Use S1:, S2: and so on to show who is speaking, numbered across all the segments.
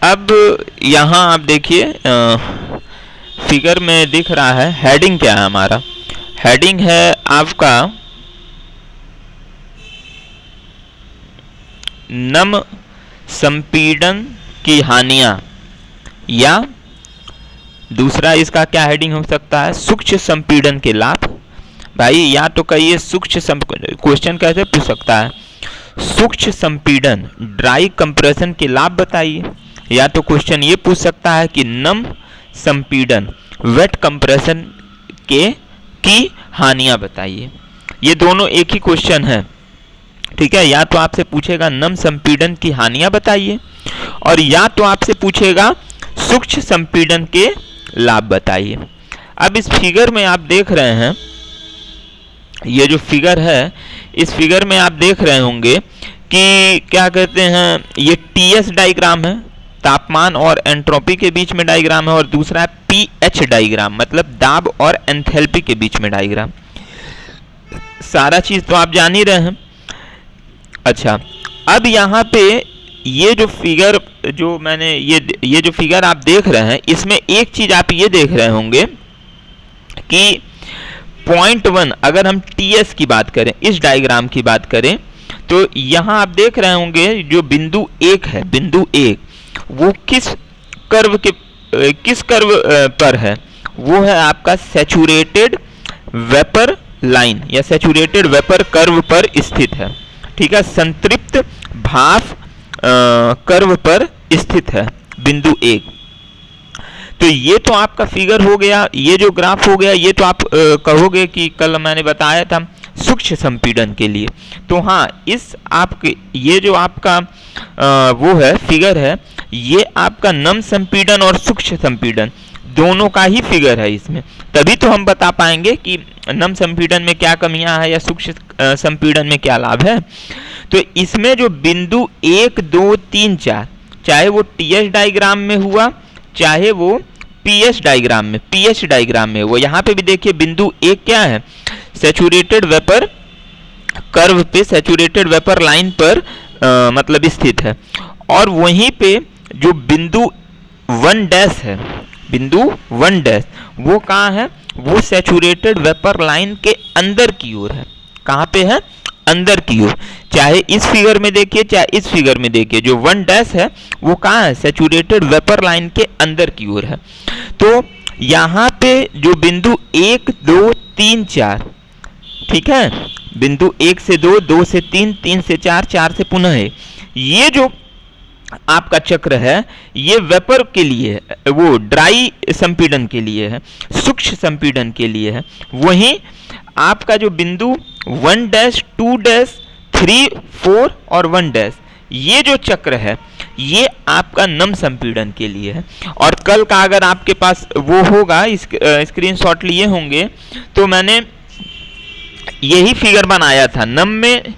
S1: अब यहाँ आप देखिए फिगर में दिख रहा है हेडिंग क्या है हमारा। हेडिंग है आपका नम संपीड़न की हानियां, या दूसरा इसका क्या हेडिंग हो सकता है, सूक्ष्म संपीड़न के लाभ। भाई या तो कहिए सूक्ष्म, क्वेश्चन कैसे पूछ सकता है, सूक्ष्म संपीड़न ड्राई कंप्रेशन के लाभ बताइए, या तो क्वेश्चन ये पूछ सकता है कि नम संपीड़न वेट कंप्रेशन के की हानियां बताइए। ये दोनों एक ही क्वेश्चन है, ठीक है। या तो आपसे पूछेगा नम संपीड़न की हानियां बताइए, और या तो आपसे पूछेगा सूक्ष्म संपीड़न के लाभ बताइए। अब इस फिगर में आप देख रहे हैं, ये जो फिगर है, इस फिगर में आप देख रहे होंगे कि क्या कहते हैं, ये टीएस डायग्राम है, तापमान और एंट्रोपी के बीच में डायग्राम है, और दूसरा है पीएच डायग्राम, मतलब दाब और एंथैल्पी के बीच में डायग्राम। सारा चीज तो आप जान ही रहे हैं। अच्छा, अब यहाँ पे ये जो फिगर जो मैंने ये जो फिगर आप देख रहे हैं, इसमें एक चीज आप ये देख रहे होंगे कि पॉइंट 1, अगर हम टीएस की बात करें, इस डायग्राम की बात करें, तो यहाँ आप देख रहे होंगे जो बिंदु 1 है, बिंदु 1 वो किस कर्व पर है, वो है आपका सैचुरेटेड वेपर लाइन या सैचुरेटेड वेपर कर्व पर स्थित है, ठीक है। संतृप्त भाप कर्व पर स्थित है बिंदु 1। तो ये तो आपका फिगर हो गया, ये जो ग्राफ हो गया, ये तो आप कहोगे कि कल मैंने बताया था सूक्ष्म संपीड़न के लिए। तो हाँ, इस आपके ये जो आपका वो है फिगर है, ये आपका नम संपीड़न और सूक्ष्म संपीड़न दोनों का ही फिगर है इसमें। तभी तो हम बता पाएंगे कि नम संपीड़न में क्या कमियां है या सूक्ष्म संपीड़न में क्या लाभ है। तो इसमें जो बिंदु 1, 2, 3, 4, चाहे वो टीएस डायग्राम में हुआ, चाहे वो पीएच डायग्राम में वो, यहाँ पे भी देखिए बिंदु 1 क्या है, सैचुरेटेड वेपर कर्व पे, सैचुरेटेड वेपर लाइन पर मतलब स्थित है। और वहीं पे जो बिंदु 1 डैश है, बिंदु 1 डैश वो कहाँ है, वो सैचुरेटेड वेपर लाइन के अंदर की ओर है। कहाँ पे है, अंदर की ओर। चाहे इस फिगर में देखिए, चाहे इस फिगर में देखिए, जो 1 डैश है वो कहाँ है, सैचुरेटेड वेपर लाइन के अंदर की ओर है। तो यहाँ पे जो बिंदु 1, 2, 3, 4, ठीक है, बिंदु 1 से 2, 2 से 3, 3 से 4, 4 से पुनः है, ये जो आपका चक्र है, ये वेपर के लिए है, वो ड्राई संपीड़न के लिए है, सूक्ष्म संपीड़न के लिए है। वहीं आपका जो बिंदु 1 डैश, 2 डैश, 3, 4 और 1 डैश, ये जो चक्र है, ये आपका नम संपीड़न के लिए है। और कल का अगर आपके पास वो होगा, स्क्रीनशॉट लिए होंगे, तो मैंने यही फिगर बनाया था। नम में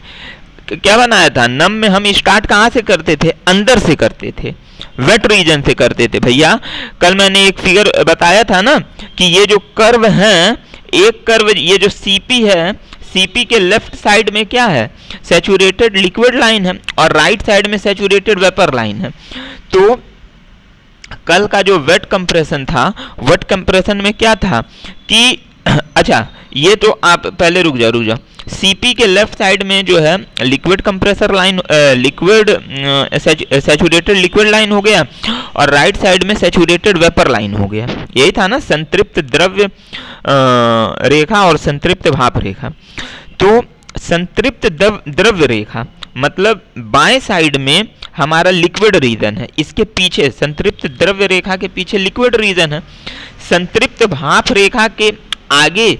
S1: क्या बनाया था, नम में हम स्टार्ट कहाँ से करते थे, अंदर से करते थे, वेट रीजन से करते थे। भैया कल मैंने एक फिगर बताया था ना कि ये जो कर्व है, एक कर्व, ये जो सीपी है, सीपी के लेफ्ट साइड में क्या है, सैचुरेटेड लिक्विड लाइन है, और राइट साइड में सैचुरेटेड वेपर लाइन है। तो कल का जो वेट कंप्रेशन था, वेट कंप्रेशन में क्या था कि अच्छा, ये तो आप पहले रुक जाओ, सीपी के लेफ्ट साइड में जो है liquid compressor line, liquid saturated liquid line हो गया, और राइट साइड में सैचुरेटेड वेपर लाइन हो गया। यही था ना, संतृप्त द्रव्य रेखा और संतृप्त भाप रेखा। तो संतृप्त द्रव्य रेखा मतलब बाएं साइड में हमारा लिक्विड रीजन है, इसके पीछे संतृप्त द्रव्य रेखा के पीछे लिक्विड रीजन है। संतृप्त भाप रेखा के आगे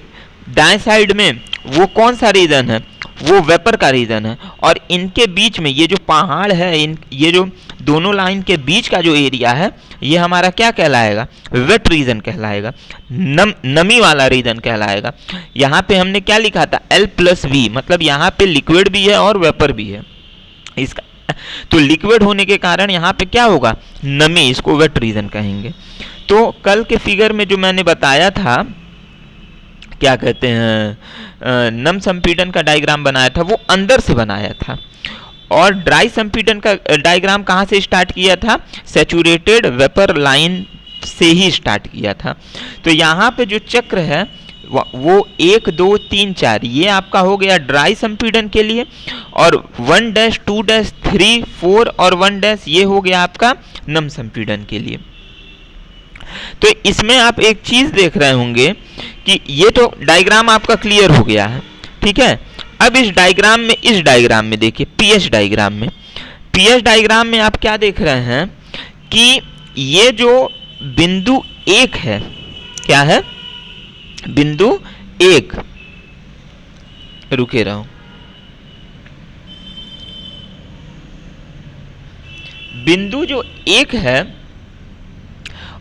S1: दाएं साइड में वो कौन सा रीजन है, वो वेपर का रीजन है। और इनके बीच में ये जो पहाड़ है, ये जो दोनों लाइन के बीच का जो एरिया है, ये हमारा क्या कहलाएगा, वेट रीजन कहलाएगा, नमी वाला रीजन कहलाएगा। यहाँ पे हमने क्या लिखा था, L+V, मतलब यहाँ पे लिक्विड भी है और वेपर भी है इसका। तो लिक्विड होने के कारण यहाँ पे क्या होगा, नमी, इसको वेट रीजन कहेंगे। तो कल के फिगर में जो मैंने बताया था, क्या कहते हैं, नम संपीड़न का डायग्राम बनाया था, वो अंदर से बनाया था। और ड्राई संपीड़न का डायग्राम कहाँ से स्टार्ट किया था? सैचुरेटेड वेपर लाइन से ही स्टार्ट किया था। तो यहाँ पे जो चक्र है वो 1 2 3 4 ये आपका हो गया ड्राई संपीड़न के लिए, और 1 डैश 2 डैश 3 4 और 1 डैश ये हो गया आपका नम संपीड़न के लिए। तो इसमें आप एक चीज देख रहे होंगे कि ये तो डायग्राम आपका क्लियर हो गया है, ठीक है। अब इस डायग्राम में देखिए, पीएच डायग्राम में आप क्या देख रहे हैं कि ये जो बिंदु 1 है, क्या है? बिंदु 1, रुके रहो, बिंदु जो 1 है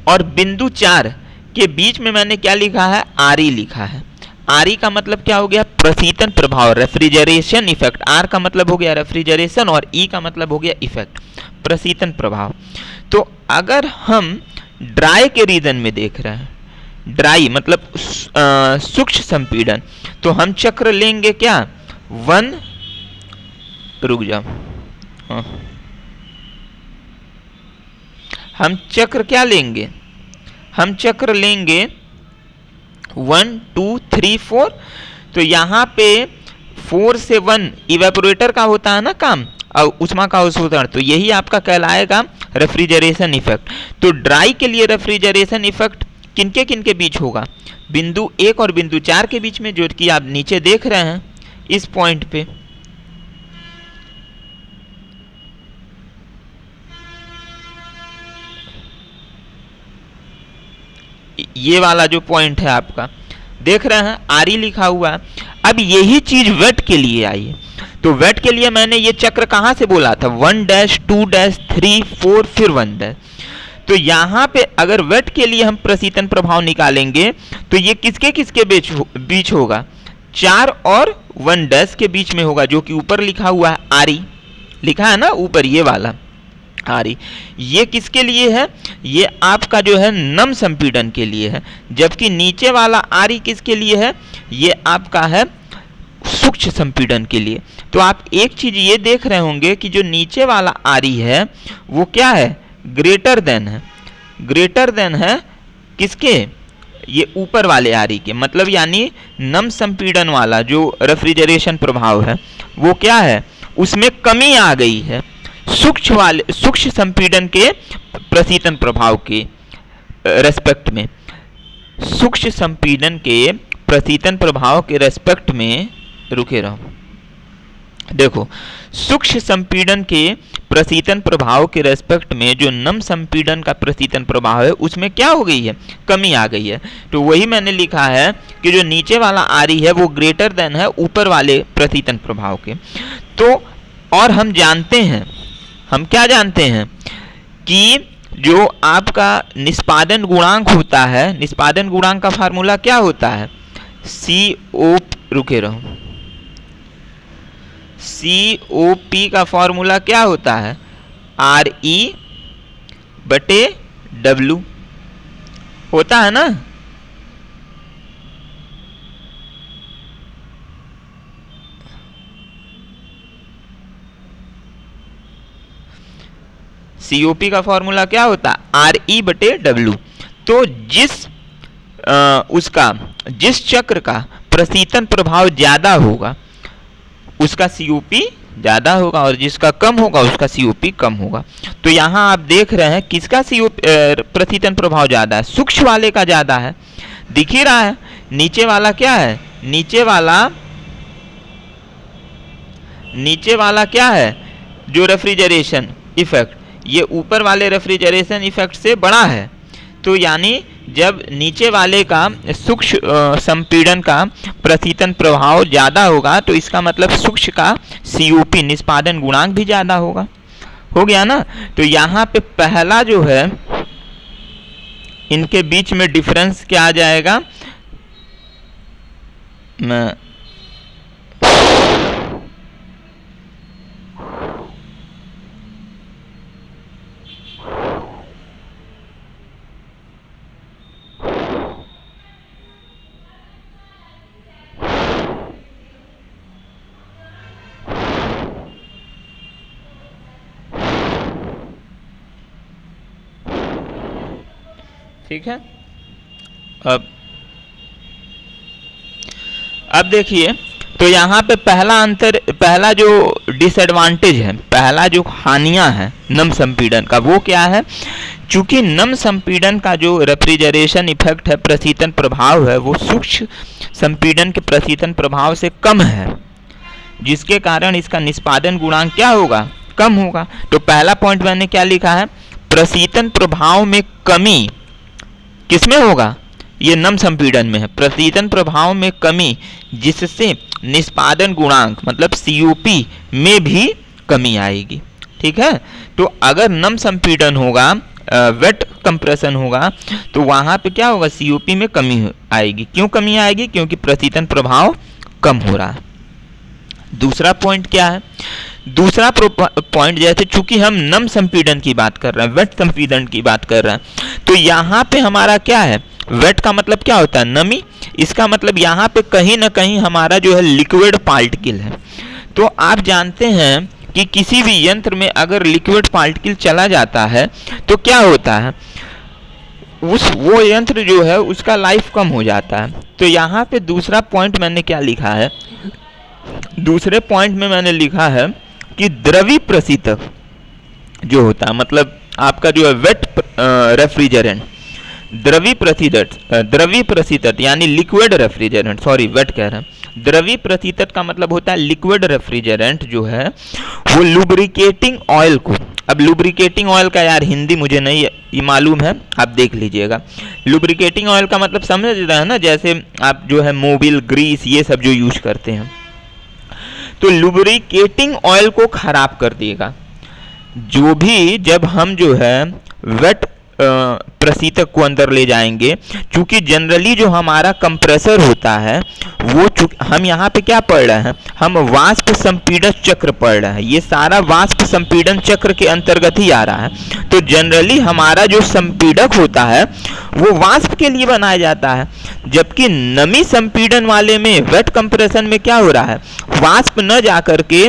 S1: और बिंदु 4 के बीच में मैंने क्या लिखा है? आरई लिखा है। आरई का मतलब क्या हो गया? प्रशीतन प्रभाव, रेफ्रिजरेशन इफेक्ट। आर का मतलब हो गया रेफ्रिजरेशन और ई का मतलब हो गया इफेक्ट, प्रशीतन प्रभाव। तो अगर हम ड्राई के रीजन में देख रहे हैं, ड्राई मतलब सूक्ष्म संपीड़न, तो हम चक्र लेंगे क्या? 1, रुक जाओ, हम चक्र क्या लेंगे? हम चक्र लेंगे 1 2 3 4। तो यहाँ पे 4 से 1 इवेपोरेटर का होता है ना काम, और उष्मा का अवशोषण, तो यही आपका कहलाएगा रेफ्रिजरेशन इफेक्ट। तो ड्राई के लिए रेफ्रिजरेशन इफेक्ट किनके किनके बीच होगा? बिंदु 1 और बिंदु 4 के बीच में, जो कि आप नीचे देख रहे हैं इस पॉइंट पे। ये वाला जो पॉइंट है आपका देख रहे हैं, आरई लिखा हुआ है। अब यही चीज वेट के लिए आई है। तो वेट के लिए मैंने ये चक्र कहां से बोला था? 1 डैश 2 डैश 3 4 फिर 1 डैश। तो यहाँ पे अगर वेट के लिए हम प्रशीतन प्रभाव निकालेंगे तो ये किसके किसके बीच होगा? 4 और 1 डैश के बीच में होगा, जो कि ऊपर लिखा हुआ है आरई, लिखा है ना ऊपर ये वाला आरई। ये किसके लिए है? ये आपका जो है नम संपीड़न के लिए है, जबकि नीचे वाला आरई किसके लिए है? ये आपका है सूक्ष्म संपीड़न के लिए। तो आप एक चीज ये देख रहे होंगे कि जो नीचे वाला आरई है वो क्या है? ग्रेटर देन है। ग्रेटर देन है किसके? ये ऊपर वाले आरई के, मतलब यानी नम संपीड़न वाला जो रेफ्रिजरेशन प्रभाव है वो क्या है? उसमें कमी आ गई है सूक्ष्म संपीड़न के प्रशीतन प्रभाव के रेस्पेक्ट में। सूक्ष्म संपीड़न के प्रशीतन प्रभाव के रेस्पेक्ट में, रुके रहो, देखो सूक्ष्म संपीड़न के प्रशीतन प्रभाव के रेस्पेक्ट में जो नम संपीड़न का प्रशीतन प्रभाव है उसमें क्या हो गई है? कमी आ गई है। तो वही मैंने लिखा है कि जो नीचे वाला आरई है वो ग्रेटर देन है ऊपर वाले प्रशीतन प्रभाव के। तो और हम जानते हैं, हम क्या जानते हैं कि जो आपका निष्पादन गुणांक होता है, निष्पादन गुणांक का फार्मूला क्या होता है? रुके रहो, COP का फॉर्मूला क्या होता है? RE/W होता है ना। COP का फॉर्मूला क्या होता है? RE/W। तो जिस चक्र का प्रशीतन प्रभाव ज्यादा होगा उसका COP ज्यादा होगा, और जिसका कम होगा उसका COP कम होगा। तो यहाँ आप देख रहे हैं किसका प्रशीतन प्रभाव ज्यादा है? सूक्ष्म वाले का ज्यादा है, दिख ही रहा है। नीचे वाला क्या है? नीचे वाला क्या है? जो रेफ्रिजरेशन इफेक्ट, ये ऊपर वाले रेफ्रिजरेशन इफेक्ट से बड़ा है। तो यानी जब नीचे वाले का सूक्ष्म संपीड़न का प्रशीतन प्रभाव ज़्यादा होगा तो इसका मतलब सूक्ष्म का COP निष्पादन गुणांक भी ज़्यादा होगा। हो गया ना। तो यहाँ पे पहला जो है इनके बीच में डिफरेंस क्या आ जाएगा? ठीक है। अब देखिए, तो यहाँ पे पहला जो डिसएडवांटेज है, पहला जो हानियां है नम संपीड़न का, वो क्या है? चूंकि नम संपीड़न का जो रेफ्रिजरेशन इफेक्ट है, प्रशीतन प्रभाव है, वो सूक्ष्म संपीड़न के प्रशीतन प्रभाव से कम है, जिसके कारण इसका निष्पादन गुणांक क्या होगा? कम होगा। तो पहला पॉइंट मैंने क्या लिखा है? प्रशीतन प्रभाव में कमी किसमें होगा? ये नम संपीड़न में है। प्रशीतन प्रभाव में कमी, जिससे निष्पादन गुणांक मतलब COP में भी कमी आएगी। ठीक है। तो अगर नम संपीड़न होगा, वेट कंप्रेशन होगा, तो वहां पे क्या होगा? COP में कमी आएगी। क्यों कमी आएगी? क्योंकि प्रशीतन प्रभाव कम हो रहा है। दूसरा पॉइंट क्या है? दूसरा पॉइंट, जैसे चूंकि हम नम संपीड़न की बात कर रहे हैं, वेट संपीड़न की बात कर रहे हैं, तो यहाँ पे हमारा क्या है? वेट का मतलब क्या होता है? नमी। इसका मतलब यहाँ पे कहीं ना कहीं हमारा जो है लिक्विड पार्टिकल है। तो आप जानते हैं कि किसी भी यंत्र में अगर लिक्विड पार्टिकल चला जाता है तो क्या होता है? वो यंत्र जो है उसका लाइफ कम हो जाता है। तो यहाँ पे दूसरा पॉइंट मैंने क्या लिखा है? दूसरे पॉइंट में मैंने लिखा है कि द्रवी प्रशीतक जो होता है, मतलब आपका जो है वेट रेफ्रिजरेंट, द्रवी प्रशीतक यानी लिक्विड रेफ्रिजरेंट, सॉरी वेट कह रहे हैं। द्रवी प्रशीतक का मतलब होता है लिक्विड रेफ्रिजरेंट जो है वो लुब्रिकेटिंग ऑयल को, अब लुब्रिकेटिंग ऑयल का यार हिंदी मुझे नहीं ये मालूम है, आप देख लीजिएगा। लुब्रिकेटिंग ऑयल का मतलब समझ रहे हैं ना, जैसे आप जो है मोबिल, ग्रीस, ये सब जो यूज करते हैं, तो लुब्रिकेटिंग ऑयल को खराब कर देगा। जो भी जब हम जो है वेट प्रशीतक को अंदर ले जाएंगे, चूंकि जनरली जो हमारा कंप्रेसर होता है वो, हम यहाँ पे क्या पढ़ रहे हैं? हम वाष्प संपीड़न चक्र पढ़ रहे हैं। ये सारा वाष्प संपीड़न चक्र के अंतर्गत ही आ रहा है। तो जनरली हमारा जो संपीड़क होता है वो वाष्प के लिए बनाया जाता है, जबकि नमी संपीड़न वाले में, वेट कंप्रेशन में क्या हो रहा है? वाष्प न जा करके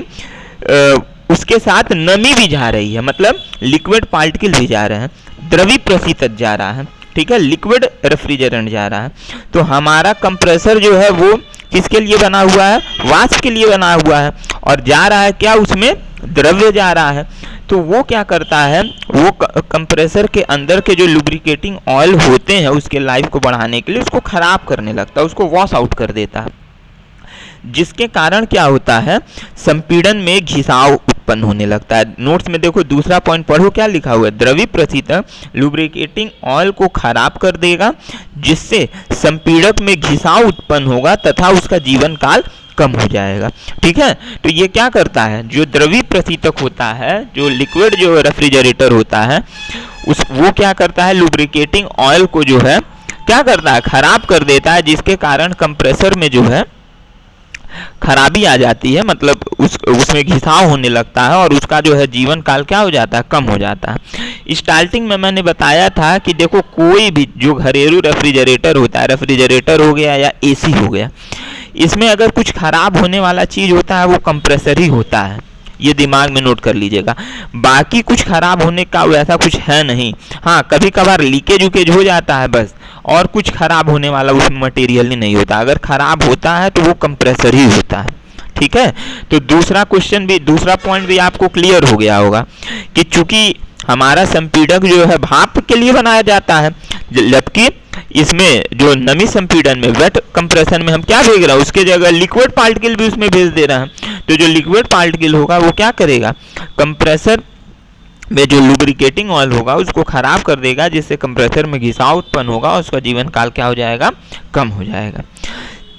S1: उसके साथ नमी भी जा रही है, मतलब लिक्विड पार्टिकल भी जा रहे हैं, द्रवी प्रशीतक जा रहा है। ठीक है, लिक्विड रेफ्रिजरेंट जा रहा है। तो हमारा कंप्रेसर जो है वो किसके लिए बना हुआ है? वाष्प के लिए बना हुआ है, और जा रहा है क्या? उसमें द्रव्य जा रहा है। तो वो क्या करता है? वो कंप्रेसर के अंदर के जो लुब्रिकेटिंग ऑयल होते हैं उसके लाइफ को बढ़ाने के लिए उसको खराब करने लगता है, उसको वॉश आउट कर देता है, जिसके कारण क्या होता है? संपीड़न में घिसाव उत्पन्न होने लगता है। नोट्स में देखो, दूसरा पॉइंट पढ़ो क्या लिखा हुआ है? द्रवी प्रशीतक लुब्रिकेटिंग ऑयल को खराब कर देगा, जिससे संपीड़क में घिसाव उत्पन्न होगा तथा उसका जीवन काल कम हो जाएगा। ठीक है, तो ये क्या करता है? जो द्रवी प्रशीतक होता है, जो लिक्विड जो रेफ्रिजरेटर होता है, वो क्या करता है? लुब्रिकेटिंग ऑयल को जो है क्या करता है? खराब कर देता है, जिसके कारण कंप्रेसर में जो है खराबी आ जाती है, मतलब उसमें घिसाव होने लगता है और उसका जो है जीवन काल क्या हो जाता है? कम हो जाता है। स्टार्टिंग में मैंने बताया था कि देखो, कोई भी जो घरेलू रेफ्रिजरेटर होता है, रेफ्रिजरेटर हो गया या AC हो गया, इसमें अगर कुछ खराब होने वाला चीज होता है वो कंप्रेसर ही होता है। ये दिमाग में नोट कर लीजिएगा। बाकी कुछ खराब होने का वैसा कुछ है नहीं। हाँ, कभी कभार लीकेज उकेज हो जाता है बस, और कुछ खराब होने वाला उसमें मटेरियल ही नहीं होता। अगर खराब होता है तो वो कंप्रेसर ही होता है। ठीक है, तो दूसरा पॉइंट भी आपको क्लियर हो गया होगा कि चूंकि हमारा संपीड़क जो है भाप के लिए बनाया जाता है, जबकि इसमें जो नमी संपीड़न में, वेट कंप्रेशन में हम क्या भेज रहे हैं? उसके जगह लिक्विड पार्टिकल भी उसमें भेज दे रहे हैं। तो जो लिक्विड पार्टिकल होगा वो क्या करेगा? कंप्रेसर में जो लुब्रिकेटिंग ऑयल होगा उसको खराब कर देगा, जिससे कंप्रेसर में घिसाव उत्पन्न होगा और उसका जीवन काल क्या हो जाएगा? कम हो जाएगा।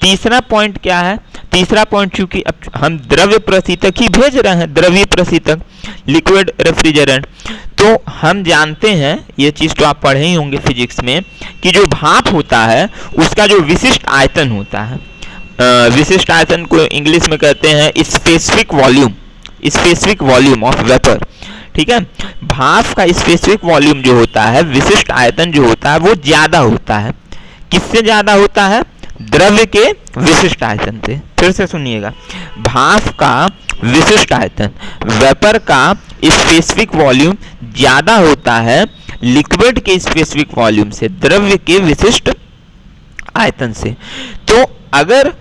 S1: तीसरा पॉइंट क्या है? तीसरा पॉइंट, चूंकि अब हम द्रव्य प्रशीतक ही भेज रहे हैं, द्रव्य प्रशीतक लिक्विड रेफ्रिजरेंट, तो हम जानते हैं, ये चीज तो आप पढ़े ही होंगे फिजिक्स में, कि जो भाप होता है उसका जो विशिष्ट आयतन होता है, विशिष्ट आयतन को इंग्लिश में कहते हैं स्पेसिफिक वॉल्यूम ऑफ वेपर। ठीक है, भाप का स्पेसिफिक वॉल्यूम जो होता है, विशिष्ट आयतन जो होता है, वो ज्यादा होता है। किससे ज्यादा होता है? द्रव्य के विशिष्ट आयतन से। फिर से सुनिएगा, भाप का विशिष्ट आयतन, वेपर का स्पेसिफिक वॉल्यूम ज्यादा होता है लिक्विड के स्पेसिफिक वॉल्यूम से, द्रव्य के विशिष्ट आयतन से। तो अगर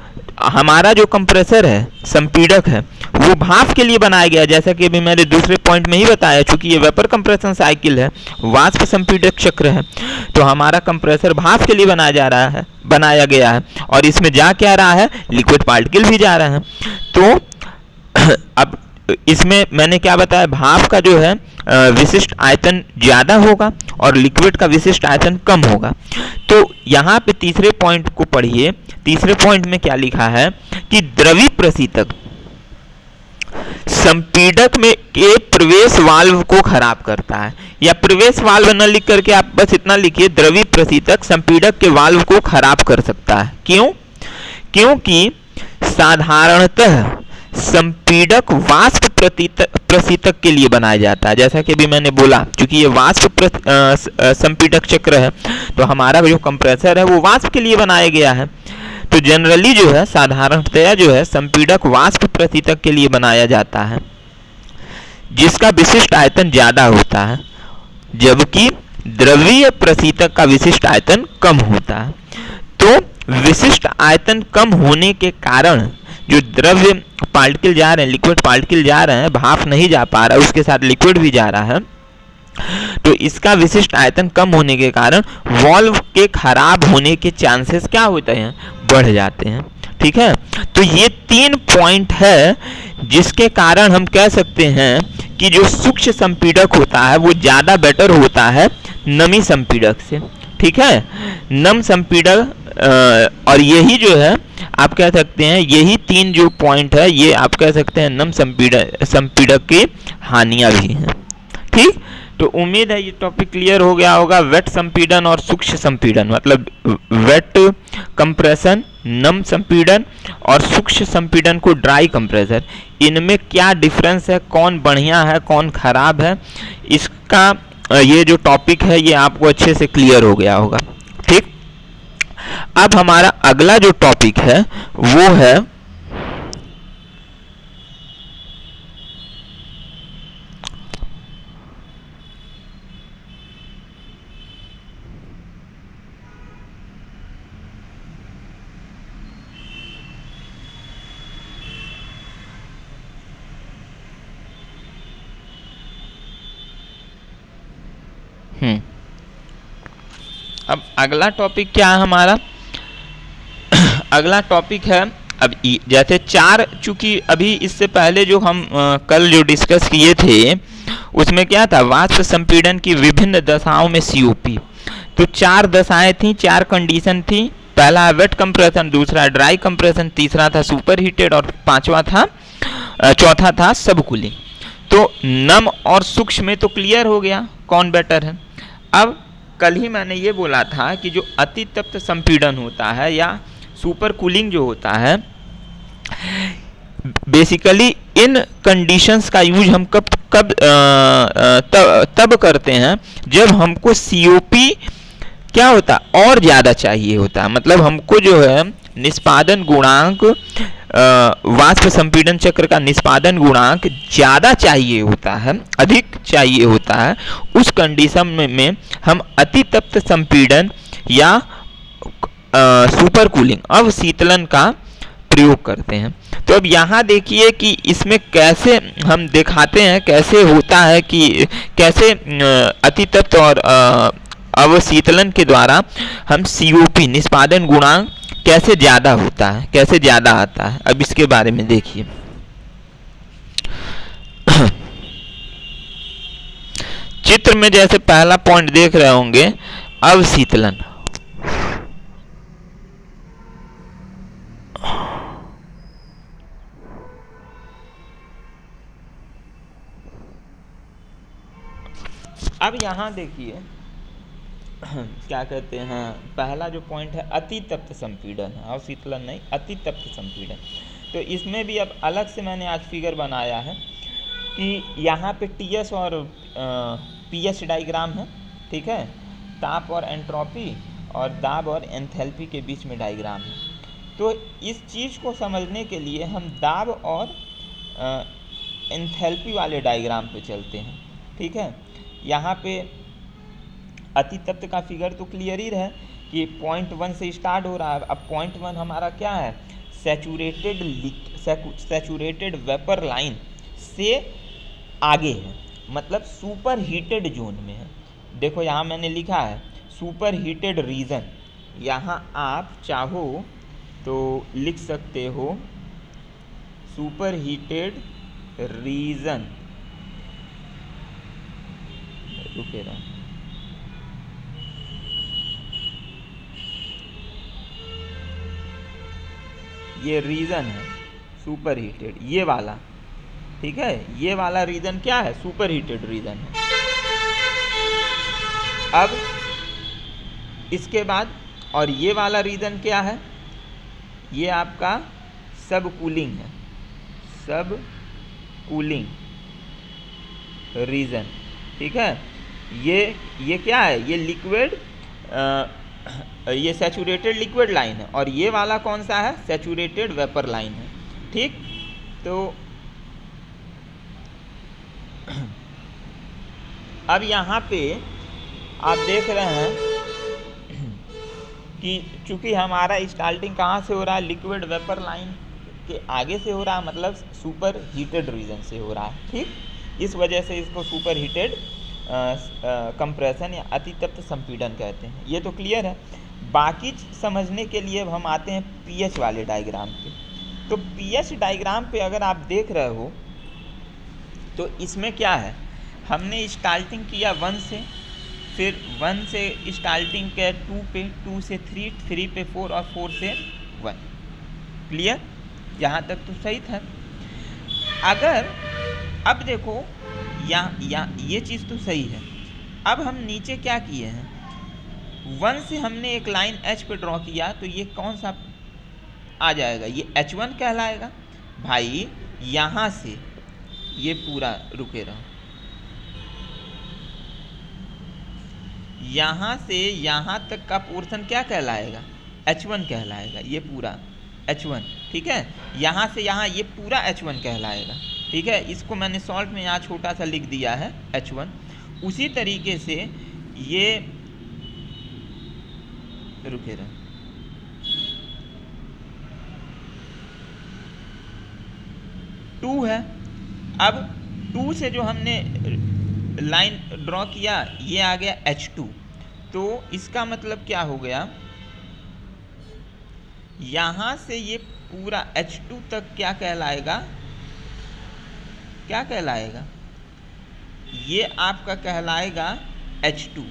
S1: हमारा जो कंप्रेसर है, संपीड़क है, वो भाप के लिए बनाया गया, जैसा कि अभी मैंने दूसरे पॉइंट में ही बताया, चूंकि ये वेपर कंप्रेशन साइकिल है, वाष्प संपीड़क चक्र है, तो हमारा कंप्रेसर भाप के लिए बनाया गया है, और इसमें जा क्या रहा है, लिक्विड पार्टिकल भी जा रहा है। तो अब इसमें मैंने क्या बताया, भाप का जो है विशिष्ट आयतन ज्यादा होगा और लिक्विड का विशिष्ट आयतन कम होगा। तो यहाँ पे तीसरे पॉइंट को पढ़िए। तीसरे पॉइंट में क्या लिखा है कि द्रवी प्रशीतक संपीड़क में के प्रवेश वाल्व को खराब करता है, या प्रवेश वाल्व न लिख करके आप बस इतना लिखिए, द्रवी प्रशीतक संपीड़क के वाल्व को खराब कर सकता है। क्यों? क्योंकि साधारणतः संपीड़क वाष्प प्रशीतक के लिए बनाया जाता है, जैसा कि अभी मैंने बोला, क्योंकि ये वाष्प संपीड़क चक्र है, तो हमारा जो कंप्रेसर है वो वाष्प के लिए बनाया गया है। तो जनरली जो है, साधारणतया जो है, संपीड़क वाष्प प्रशीतक के लिए बनाया जाता है, जिसका विशिष्ट आयतन ज्यादा होता है, जबकि द्रवीय प्रशीतक का विशिष्ट आयतन कम होता है। तो विशिष्ट आयतन कम होने के कारण जो द्रव्य पार्टिकल जा रहे हैं, लिक्विड पार्टिकल जा रहे हैं, भाप नहीं जा पा रहा है, उसके साथ लिक्विड भी जा रहा है, तो इसका विशिष्ट आयतन कम होने के कारण वॉल्व के खराब होने के चांसेस क्या होते हैं, बढ़ जाते हैं। ठीक है, तो ये 3 पॉइंट है जिसके कारण हम कह सकते हैं कि जो सूक्ष्म संपीड़क होता है वो ज्यादा बेटर होता है नमी संपीड़क से। ठीक है, नम संपीड़क, और यही जो है आप कह सकते हैं, यही 3 जो पॉइंट है, ये आप कह सकते हैं नम संपीड़क की हानियां भी हैं। ठीक, तो उम्मीद है ये टॉपिक क्लियर हो गया होगा। वेट संपीड़न और सूक्ष्म संपीड़न, मतलब वेट कंप्रेशन, नम संपीड़न, और सूक्ष्म संपीड़न को ड्राई कंप्रेसर, इनमें क्या डिफरेंस है, कौन बढ़िया है कौन खराब है, इसका ये जो टॉपिक है ये आपको अच्छे से क्लियर हो गया होगा। ठीक, अब हमारा अगला जो टॉपिक है वो है अब अगला टॉपिक क्या है हमारा अगला टॉपिक है, अब जैसे 4, चूंकि अभी इससे पहले जो हम कल जो डिस्कस किए थे उसमें क्या था, वाष्प संपीड़न की विभिन्न दशाओं में सीओपी। तो 4 दशाएं थी, 4 कंडीशन थी। पहला वेट कंप्रेशन, दूसरा ड्राई कंप्रेशन, तीसरा था सुपर हीटेड, और चौथा था सब कूलिंग। तो नम और सूक्ष्म में तो क्लियर हो गया कौन बेटर है। अब कल ही मैंने ये बोला था कि जो अति तप्त संपीड़न होता है या सुपर कूलिंग जो होता है, बेसिकली इन कंडीशंस का यूज हम तब करते हैं जब हमको सीओपी क्या होता है और ज़्यादा चाहिए होता है। मतलब हमको जो है निष्पादन गुणांक, वाष्प संपीड़न चक्र का निष्पादन गुणांक ज़्यादा चाहिए होता है, अधिक चाहिए होता है। उस कंडीशन में हम अति तप्त संपीड़न या सुपर कूलिंग, अवशीतलन का प्रयोग करते हैं। तो अब यहाँ देखिए कि इसमें कैसे हम दिखाते हैं, कैसे होता है कि कैसे अति तप्त और अवशीतलन के द्वारा हम सीओपी, निष्पादन गुणांक कैसे ज़्यादा होता है, कैसे ज़्यादा आता है। अब इसके बारे में देखिए। चित्र में जैसे पहला पॉइंट देख रहे होंगे, अवशीतलन। अब यहाँ देखिए क्या कहते हैं, पहला जो पॉइंट है अति तप्त संपीड़न, अवशीतलन नहीं, अति तप्त संपीड़न। तो इसमें भी अब अलग से मैंने आज फिगर बनाया है कि यहाँ पे टीएस और पीएच डायग्राम है, ठीक है, ताप और एंट्रोपी और दाब और एंथैल्पी के बीच में डायग्राम है। तो इस चीज़ को समझने के लिए हम दाब और एंथैल्पी वाले डायग्राम पे चलते हैं, ठीक है। यहाँ पे अति तप्त का फिगर तो क्लियर ही है कि पॉइंट 1 से स्टार्ट हो रहा है। अब पॉइंट 1 हमारा क्या है, सैचुरेटेड वेपर लाइन से आगे है, मतलब सुपर हीटेड जोन में है। देखो यहाँ मैंने लिखा है सुपर हीटेड रीजन, यहाँ आप चाहो तो लिख सकते हो सुपर हीटेड रीजन, रुके रहो, ये रीजन है सुपर हीटेड, ये वाला, ठीक है, ये वाला रीजन क्या है, सुपर हीटेड रीजन है। अब इसके बाद और ये वाला रीजन क्या है, ये आपका सब कूलिंग है, सब कूलिंग रीजन, ठीक है। ये क्या है, ये लिक्विड, ये सैचुरेटेड लिक्विड लाइन है, और ये वाला कौन सा है, सैचुरेटेड वेपर लाइन है, ठीक। तो अब यहाँ पे आप देख रहे हैं कि चूंकि हमारा स्टार्टिंग कहाँ से हो रहा है, लिक्विड वेपर लाइन के आगे से हो रहा है, मतलब सुपर हीटेड रीजन से हो रहा है, ठीक। इस वजह से इसको सुपर हीटेड कंप्रेशन या अतितप्त संपीड़न कहते हैं। ये तो क्लियर है। बाकी समझने के लिए अब हम आते हैं पीएच वाले डायग्राम पे। तो पीएच डायग्राम पे अगर आप देख रहे हो तो इसमें क्या है, हमने स्टार्टिंग किया 1 से, फिर 1 से स्टार्टिंग किया 2 पे, 2 से 3, 3 पे 4 और 4 से 1। क्लियर, यहाँ तक तो सही था। अगर अब देखो यहाँ ये चीज़ तो सही है। अब हम नीचे क्या किए हैं, 1 से हमने एक लाइन H पे ड्रॉ किया, तो ये कौन सा आ जाएगा, ये H1 कहलाएगा। भाई यहाँ से ये पूरा, रुके रहो, यहाँ से यहाँ तक का पोर्शन क्या कहलाएगा, H1 कहलाएगा, ये पूरा H1, ठीक है। यहाँ से यहाँ ये पूरा H1 कहलाएगा, ठीक है। इसको मैंने शॉर्ट में यहाँ छोटा सा लिख दिया है H1। उसी तरीके से ये, रुके रहो, टू है। अब 2 से जो हमने लाइन ड्रॉ किया, ये आ गया H2। तो इसका मतलब क्या हो गया, यहाँ से ये पूरा H2 तक क्या कहलाएगा, क्या कहलाएगा, ये आपका कहलाएगा H2,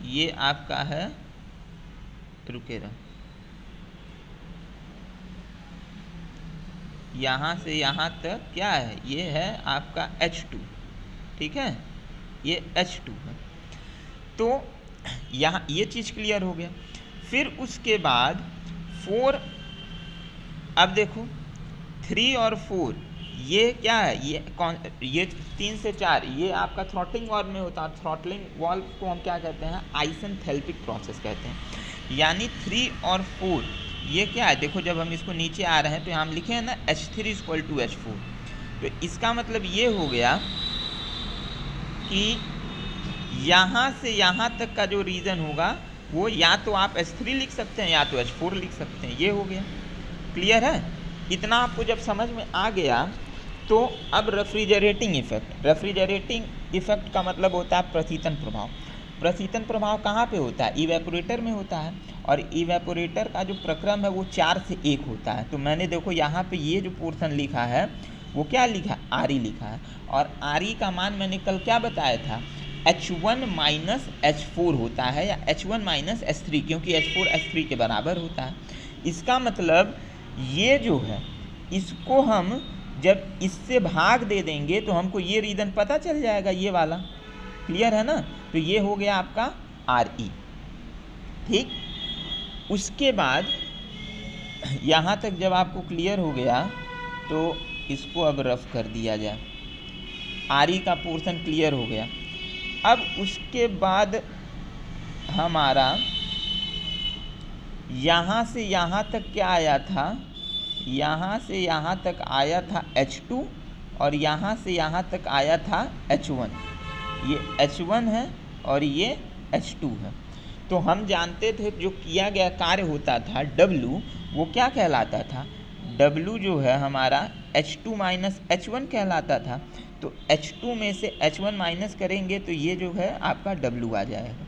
S1: ये आपका है, रुके रहो, यहाँ से यहाँ तक क्या है, ये है आपका H2, ठीक है, ये H2 है। तो यहाँ ये चीज़ क्लियर हो गया। फिर उसके बाद 4, अब देखो 3 और 4 ये क्या है, ये 3 से 4 ये आपका थ्रॉटलिंग वाल्व में होता है। थ्रॉटलिंग वाल्व को हम क्या कहते हैं, आइसेंथेल्पिक प्रोसेस कहते हैं। यानी 3 और 4 ये क्या है, देखो जब हम इसको नीचे आ रहे हैं तो यहाँ हम लिखे हैं ना H3 = H4। तो इसका मतलब ये हो गया कि यहाँ से यहाँ तक का जो रीजन होगा वो या तो आप H3 लिख सकते हैं या तो H4 लिख सकते हैं। ये हो गया, क्लियर है। इतना आपको जब समझ में आ गया तो अब रेफ्रिजरेटिंग इफेक्ट का मतलब होता है प्रशीतन प्रभाव। प्रशीतन प्रभाव कहाँ पे होता है, इवेपोरेटर में होता है। और इवेपोरेटर का जो प्रक्रम है वो 4 से 1 होता है। तो मैंने देखो यहाँ पे ये जो पोर्शन लिखा है वो क्या लिखा, RE लिखा है। और RE का मान मैंने कल क्या बताया था, H1 - H4 होता है, या H1 - H3, क्योंकि H4 H3 के बराबर होता है। इसका मतलब ये जो है इसको हम जब इससे भाग दे देंगे तो हमको ये रीजन पता चल जाएगा, ये वाला, क्लियर है ना। तो ये हो गया आपका RE, ठीक। उसके बाद यहाँ तक जब आपको क्लियर हो गया तो इसको अब रफ कर दिया जाए। RE का पोर्शन क्लियर हो गया। अब उसके बाद हमारा यहाँ से यहाँ तक क्या आया था, यहाँ से यहाँ तक आया था H2 और यहाँ से यहाँ तक आया था H1, ये H1 है और ये H2 है। तो हम जानते थे जो किया गया कार्य होता था W, वो क्या कहलाता था, W जो है हमारा H2 माइनस H1 कहलाता था। तो H2 में से H1 माइनस करेंगे तो ये जो है आपका W आ जाएगा।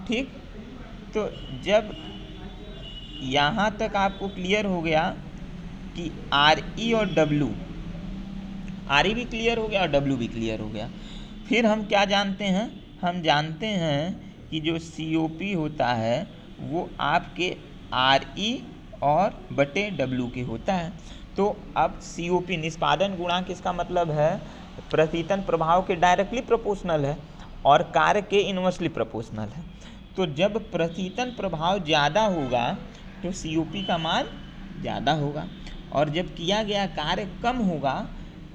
S1: ठीक, तो जब यहाँ तक आपको क्लियर हो गया कि RE और W, RE भी क्लियर हो गया और W भी क्लियर हो गया, फिर हम क्या जानते हैं, हम जानते हैं कि जो COP होता है वो आपके RE और बटे W के होता है। तो अब COP निष्पादन गुणांक, इसका मतलब है प्रतीतन प्रभाव के डायरेक्टली प्रोपोर्शनल है और कार्य के इन्वर्सली प्रोपोर्शनल है। तो जब प्रतीतन प्रभाव ज़्यादा होगा तो COP का मान ज़्यादा होगा, और जब किया गया कार्य कम होगा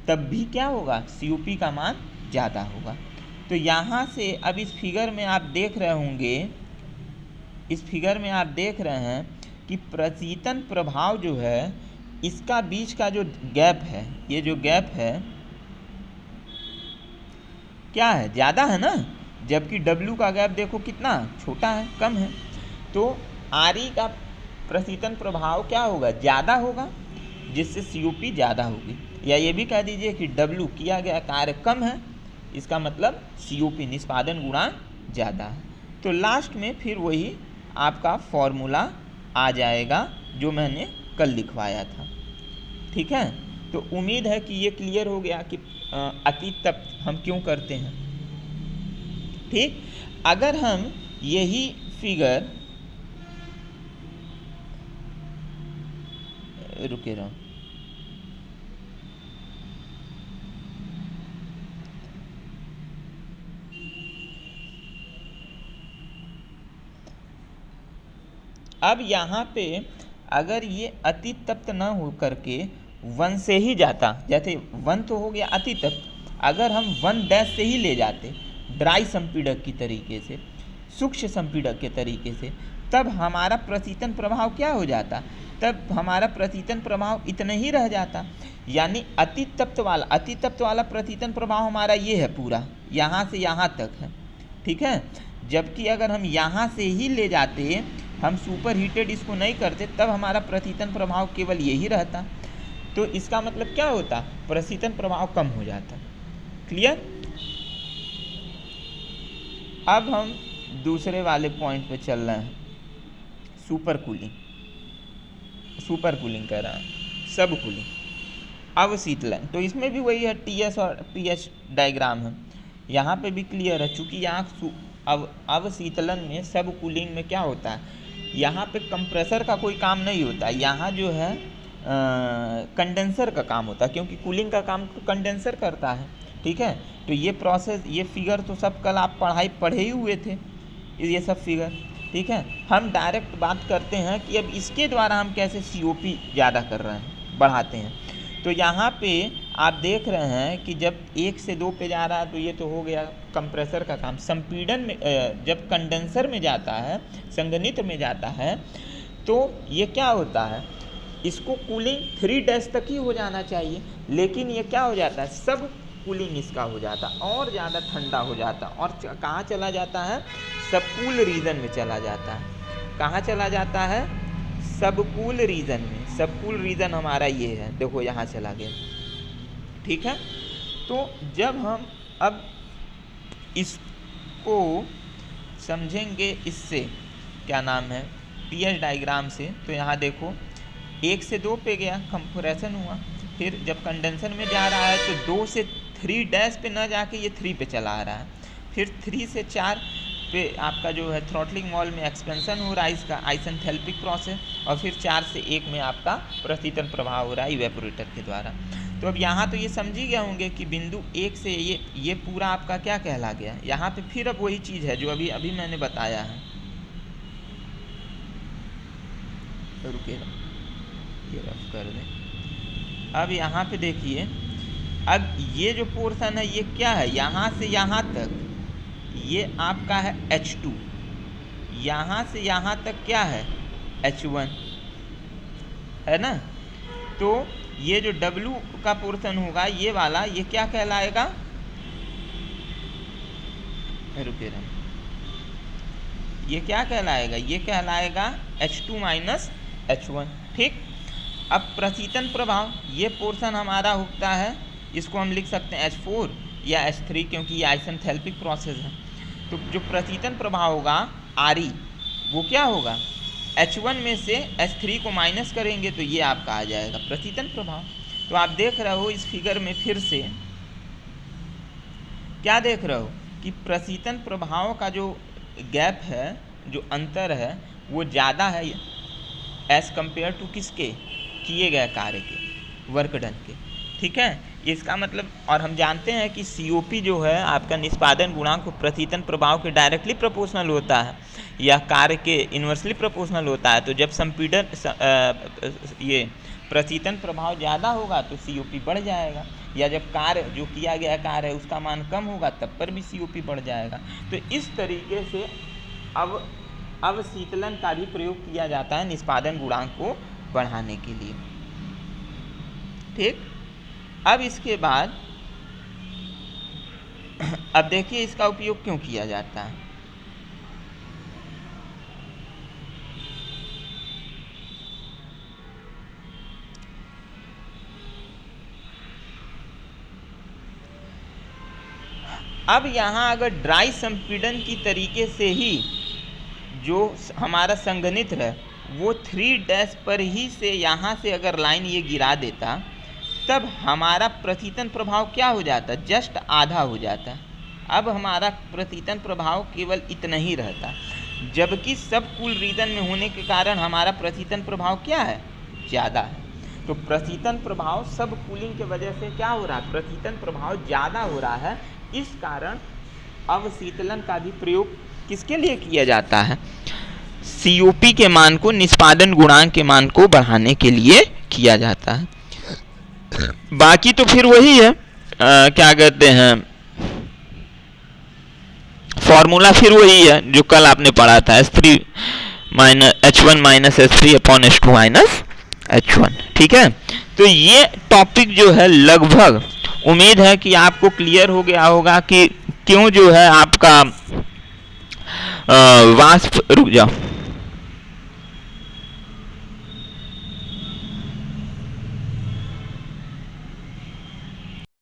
S1: तब भी क्या होगा, COP का मान ज़्यादा होगा। तो यहाँ से अब इस फिगर में आप देख रहे होंगे, इस फिगर में आप देख रहे हैं कि प्रतीतन प्रभाव जो है इसका बीच का जो गैप है, ये जो गैप है क्या है, ज़्यादा है ना, जबकि W का गैप देखो कितना छोटा है, कम है। तो RE का प्रतीतन प्रभाव क्या होगा, ज़्यादा होगा, जिससे COP ज़्यादा होगी। या ये भी कह दीजिए कि W किया गया कार्य कम है, इसका मतलब COP निष्पादन गुणांक ज़्यादा है। तो लास्ट में फिर वही आपका फॉर्मूला आ जाएगा जो मैंने कल लिखवाया था। ठीक है, तो उम्मीद है कि ये क्लियर हो गया कि अतीत तक हम क्यों करते हैं। ठीक, अगर हम यही फिगर, रुके रहो, अब यहाँ पे अगर ये अति तप्त न हो करके 1 से ही जाता, जैसे 1 तो हो गया अति तप्त, अगर हम 1 डैश से ही ले जाते ड्राई संपीड़क की तरीके से, सूक्ष्म संपीड़क के तरीके से, तब हमारा प्रतीतन प्रभाव क्या हो जाता, तब हमारा प्रतीतन प्रभाव इतना ही रह जाता। यानी अति तप्त वाला प्रतीतन प्रभाव हमारा ये है पूरा, यहाँ से यहाँ तक है। ठीक है, जबकि अगर हम यहाँ से ही ले जाते, हम सुपर हीटेड इसको नहीं करते, तब हमारा प्रतीतन प्रभाव केवल यही रहता। तो इसका मतलब क्या होता, प्रतीतन प्रभाव कम हो जाता। क्लियर। अब हम दूसरे वाले पॉइंट पे चल रहे हैं, सुपर कूलिंग कह रहा है, सब कूलिंग, अवशीतलन। तो इसमें भी वही है, TS और PH डायग्राम है, यहाँ पे भी क्लियर है। चूँकि यहाँ अवशीतलन में, सब कूलिंग में क्या होता है, यहाँ पे कंप्रेसर का कोई काम नहीं होता, यहाँ जो है कंडेंसर का काम होता है, क्योंकि कूलिंग का काम तो कंडेंसर करता है। ठीक है, तो ये प्रोसेस, ये फिगर तो सब कल आप पढ़े ही हुए थे, ये सब फिगर। ठीक है, हम डायरेक्ट बात करते हैं कि अब इसके द्वारा हम कैसे COP ज़्यादा कर रहे हैं, बढ़ाते हैं। तो यहाँ पे आप देख रहे हैं कि जब 1 से 2 पे जा रहा है तो ये तो हो गया कंप्रेसर का काम। संपीड़न में जब कंडेंसर में जाता है, संघनित्र में जाता है, तो ये क्या होता है, इसको कूलिंग 3 डैश तक ही हो जाना चाहिए, लेकिन ये क्या हो जाता है, सब कूलिंग इसका हो जाता और ज़्यादा ठंडा हो जाता, और कहाँ चला जाता है, सबकूल रीजन में चला जाता है। कहाँ चला जाता है, सबकूल रीजन में। सबकूल रीजन हमारा ये है, देखो यहाँ चला गया। ठीक है, तो जब हम अब इसको समझेंगे इससे, क्या नाम है, PH डायग्राम से, तो यहाँ देखो 1 से 2 पे गया, कंप्रेशन हुआ, फिर जब कंडेंसर में जा रहा है तो 2 से 3 डैश पे ना जाके ये 3 पे चला आ रहा है, फिर 3 से 4 पे आपका जो है थ्रॉटलिंग वॉल में एक्सपेंशन हो रहा है, इसका आइसेंथैल्पिक प्रोसेस, और फिर 4 से 1 में आपका प्रतीतन प्रभाव हो रहा है इवेपोरेटर के द्वारा। तो अब यहाँ तो ये समझ ही गए होंगे कि बिंदु 1 से ये पूरा आपका क्या कहला गया। यहाँ पे फिर अब वही चीज़ है जो अभी मैंने बताया है। तो रुकेगा, ये रफ कर दें। अब यहाँ पे देखिए, अब ये जो पोर्शन है ये क्या है, यहाँ से यहाँ तक ये आपका है H2, यहाँ से यहाँ तक क्या है H1, है ना। तो ये जो W का पोर्शन होगा ये वाला, ये क्या कहलाएगा, रुके ये क्या कहलाएगा, ये कहलाएगा H2 माइनस H1। ठीक, अब प्रशीतन प्रभाव, ये पोर्शन हमारा होता है, इसको हम लिख सकते हैं H4 या H3 क्योंकि ये आइसेंथैल्पिक प्रोसेस है। तो जो प्रशीतन प्रभाव होगा RE वो क्या होगा, H1 में से H3 को माइनस करेंगे तो ये आपका आ जाएगा प्रशीतन प्रभाव। तो आप देख रहे हो इस फिगर में फिर से क्या देख रहे हो कि प्रशीतन प्रभाव का जो गैप है, जो अंतर है वो ज़्यादा है एज कंपेयर टू किसके, किए गए कार्य के, वर्क डन के। ठीक है, इसका मतलब, और हम जानते हैं कि COP जो है आपका निष्पादन गुणांक को प्रशीतन प्रभाव के डायरेक्टली प्रोपोर्शनल होता है या कार्य के इन्वर्सली प्रोपोर्शनल होता है। तो जब संपीड़न ये प्रशीतन प्रभाव ज़्यादा होगा तो COP बढ़ जाएगा, या जब कार्य जो किया गया कार्य है उसका मान कम होगा तब पर भी COP बढ़ जाएगा। तो इस तरीके से अवशीतलन का भी प्रयोग किया जाता है निष्पादन गुणांक को बढ़ाने के लिए। ठीक, अब इसके बाद अब देखिए इसका उपयोग क्यों किया जाता है। अब यहाँ अगर ड्राई संपीड़न की तरीके से ही जो हमारा संघनित्र है वो 3' पर ही से यहाँ से अगर लाइन ये गिरा देता तब हमारा प्रशीतन प्रभाव क्या हो जाता, जस्ट आधा हो जाता। अब हमारा प्रशीतन प्रभाव केवल इतना ही रहता, जबकि सब कूल रीजन में होने के कारण हमारा प्रशीतन प्रभाव क्या है, ज़्यादा है। तो प्रशीतन प्रभाव सब कूलिंग के वजह से क्या हो रहा है, प्रशीतन प्रभाव ज़्यादा हो रहा है। इस कारण अवशीतलन का भी प्रयोग किसके लिए किया जाता है, COP के मान को, निष्पादन गुणांक के मान को बढ़ाने के लिए किया जाता है। बाकी तो फिर वही है, क्या कहते हैं, फॉर्मूला फिर वही है जो कल आपने पढ़ा था, H3 minus H1 minus H3 upon H2 minus H1। ठीक है, तो ये टॉपिक जो है लगभग उम्मीद है कि आपको क्लियर हो गया होगा कि क्यों जो है आपका वाष्प, रुक जाओ।